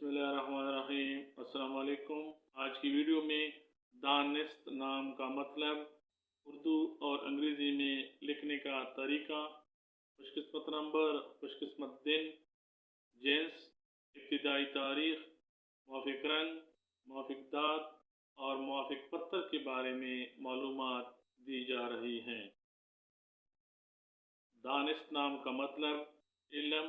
बिस्मिल्लाहिर्रहमानिर्रहीम। अस्सलाम वालेकुम। आज की वीडियो में दानिस्त नाम का मतलब, उर्दू और अंग्रेज़ी में लिखने का तरीका, खुशकिस्मत नंबर, खुशकिस्मत दिन, जिन्स, इब्तिदाई तारीख़, मुआफ़िक रंग, मुआफ़िक दात और मुआफ़िक पत्थर के बारे में मालूमात दी जा रही हैं। दानिस्त नाम का मतलब इल्म,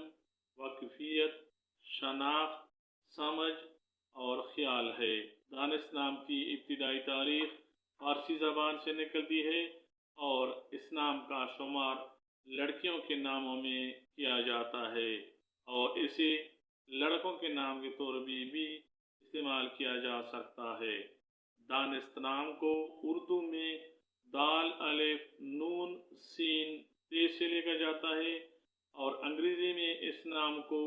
वाकिफियत, शनाख्त, समझ और ख्याल है। दानिस्त नाम की इब्तिदाई तारीख़ फ़ारसी ज़बान से निकलती है और इस नाम का शुमार लड़कियों के नामों में किया जाता है और इसे लड़कों के नाम के तौर पर भी इस्तेमाल किया जा सकता है। दानिस्त नाम को उर्दू में दाल, अलिफ, नून, सीन, ते से लिखा जाता है और अंग्रेज़ी में इस नाम को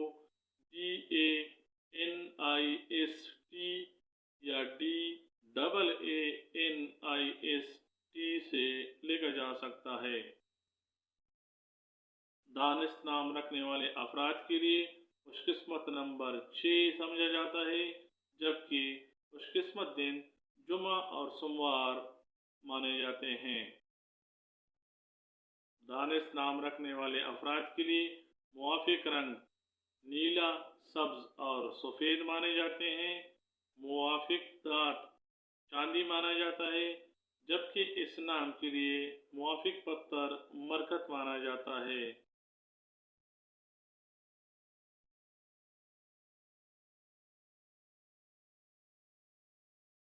DANIST या DAANIST से लिखा जा सकता है। दानिस्त नाम रखने वाले अफराद के लिए खुशकिस्मत नंबर 6 समझा जाता है, जबकि खुशकिस्मत दिन जुमा और सोमवार माने जाते हैं। दानिस्त नाम रखने वाले अफराद के लिए मुआफ़िक रंग नीला, सब्ज और सफ़ेद माने जाते हैं। मुआफ़िक दात चांदी माना जाता है, जबकि इस नाम के लिए मुआफ़िक पत्थर मरकत माना जाता है।